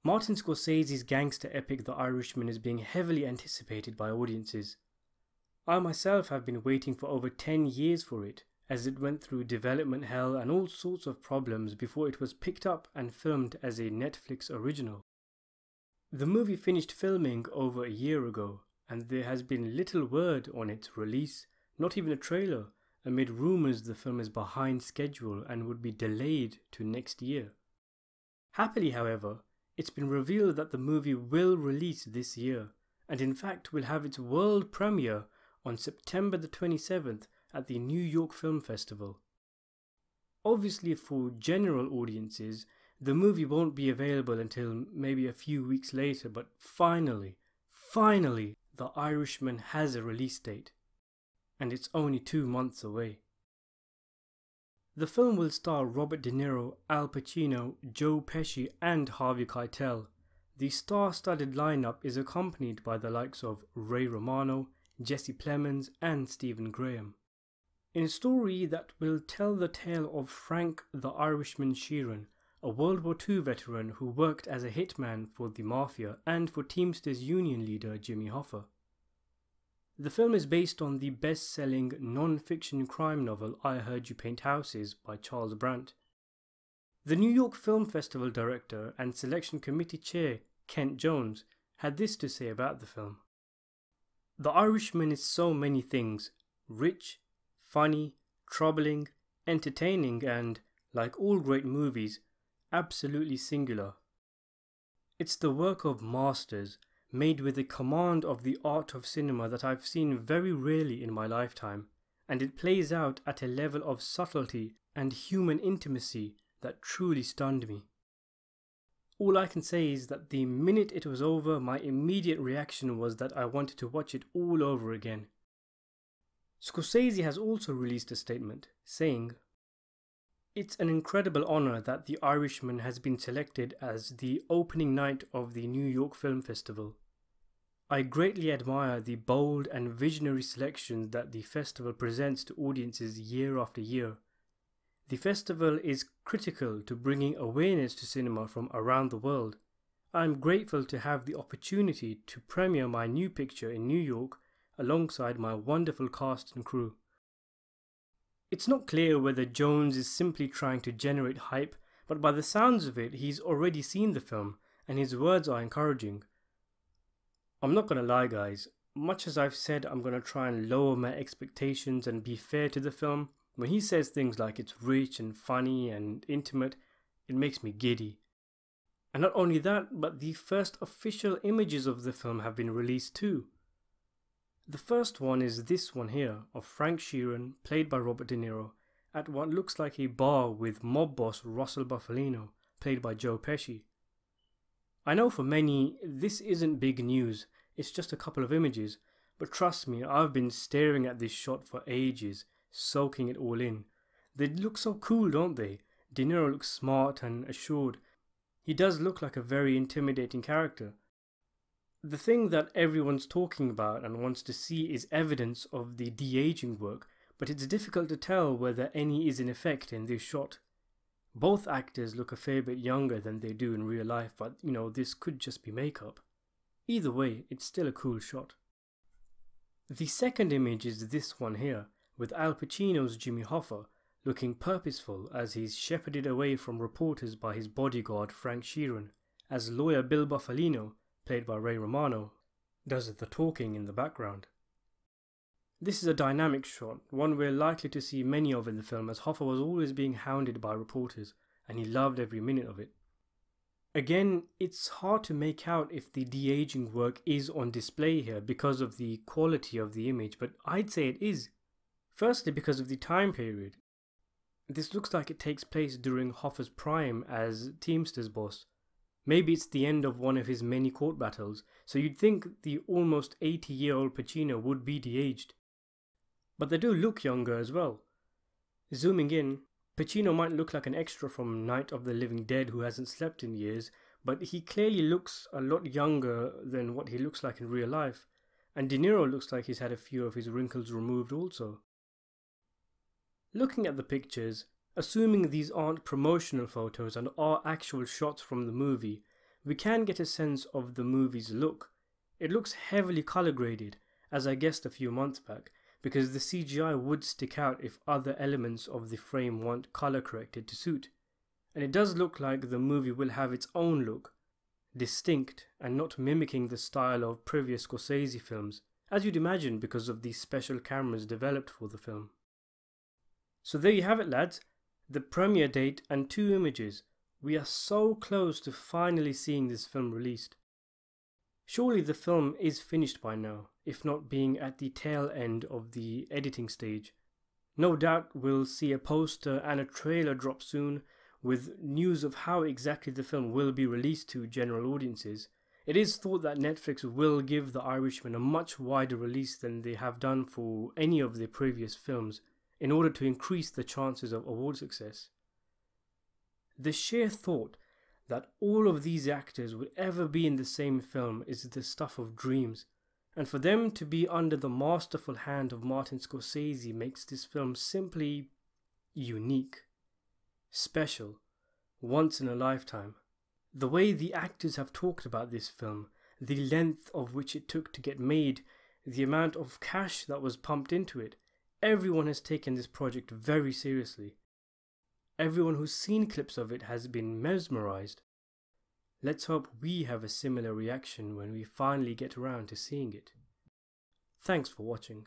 Martin Scorsese's gangster epic The Irishman is being heavily anticipated by audiences. I myself have been waiting for over 10 years for it, as it went through development hell and all sorts of problems before it was picked up and filmed as a Netflix original. The movie finished filming over a year ago, and there has been little word on its release, not even a trailer, amid rumours the film is behind schedule and would be delayed to next year. Happily, however, it's been revealed that the movie will release this year, and in fact will have its world premiere on September the 27th at the New York Film Festival. Obviously, for general audiences, the movie won't be available until maybe a few weeks later, but finally, The Irishman has a release date, and it's only 2 months away. The film will star Robert De Niro, Al Pacino, Joe Pesci and Harvey Keitel. The star-studded lineup is accompanied by the likes of Ray Romano, Jesse Plemons and Stephen Graham. In a story that will tell the tale of Frank the Irishman Sheeran, a World War II veteran who worked as a hitman for the Mafia and for Teamsters union leader Jimmy Hoffa. The film is based on the best-selling non-fiction crime novel I Heard You Paint Houses by Charles Brandt. The New York Film Festival director and selection committee chair Kent Jones had this to say about the film. The Irishman is so many things: rich, funny, troubling, entertaining and, like all great movies, absolutely singular. It's the work of masters, made with a command of the art of cinema that I've seen very rarely in my lifetime, and it plays out at a level of subtlety and human intimacy that truly stunned me. All I can say is that the minute it was over, my immediate reaction was that I wanted to watch it all over again. Scorsese has also released a statement, saying, "It's an incredible honour that The Irishman has been selected as the opening night of the New York Film Festival. I greatly admire the bold and visionary selections that the festival presents to audiences year after year. The festival is critical to bringing awareness to cinema from around the world. I am grateful to have the opportunity to premiere my new picture in New York alongside my wonderful cast and crew." It's not clear whether Jones is simply trying to generate hype, but by the sounds of it, he's already seen the film, and his words are encouraging. I'm not gonna lie guys, much as I've said I'm gonna try and lower my expectations and be fair to the film, when he says things like it's rich and funny and intimate, it makes me giddy. And not only that, but the first official images of the film have been released too. The first one is this one here, of Frank Sheeran, played by Robert De Niro, at what looks like a bar with mob boss Russell Bufalino, played by Joe Pesci. I know for many, this isn't big news, it's just a couple of images, but trust me, I've been staring at this shot for ages, soaking it all in. They look so cool, don't they? De Niro looks smart and assured. He does look like a very intimidating character. The thing that everyone's talking about and wants to see is evidence of the de-aging work, but it's difficult to tell whether any is in effect in this shot. Both actors look a fair bit younger than they do in real life, but this could just be makeup. Either way, it's still a cool shot. The second image is this one here, with Al Pacino's Jimmy Hoffa looking purposeful as he's shepherded away from reporters by his bodyguard Frank Sheeran, as lawyer Bill Bufalino, played by Ray Romano, does the talking in the background. This is a dynamic shot, one we're likely to see many of in the film, as Hoffa was always being hounded by reporters, and he loved every minute of it. Again, it's hard to make out if the de-aging work is on display here because of the quality of the image, but I'd say it is. Firstly, because of the time period. This looks like it takes place during Hoffa's prime as Teamsters boss. Maybe it's the end of one of his many court battles, so you'd think the almost 80-year-old Pacino would be de-aged. But they do look younger as well. Zooming in, Pacino might look like an extra from Night of the Living Dead who hasn't slept in years, but he clearly looks a lot younger than what he looks like in real life, and De Niro looks like he's had a few of his wrinkles removed also. Looking at the pictures, assuming these aren't promotional photos and are actual shots from the movie, we can get a sense of the movie's look. It looks heavily colour graded, as I guessed a few months back, because the CGI would stick out if other elements of the frame weren't colour corrected to suit. And it does look like the movie will have its own look, distinct and not mimicking the style of previous Scorsese films, as you'd imagine because of the special cameras developed for the film. So there you have it, lads, the premiere date and 2 images. We are so close to finally seeing this film released. Surely the film is finished by now, if not being at the tail end of the editing stage. No doubt we'll see a poster and a trailer drop soon, with news of how exactly the film will be released to general audiences. It is thought that Netflix will give The Irishman a much wider release than they have done for any of their previous films, in order to increase the chances of award success. The sheer thought that all of these actors would ever be in the same film is the stuff of dreams, and for them to be under the masterful hand of Martin Scorsese makes this film simply unique, special, once in a lifetime. The way the actors have talked about this film, the length of which it took to get made, the amount of cash that was pumped into it, everyone has taken this project very seriously. Everyone who's seen clips of it has been mesmerized. Let's hope we have a similar reaction when we finally get around to seeing it. Thanks for watching.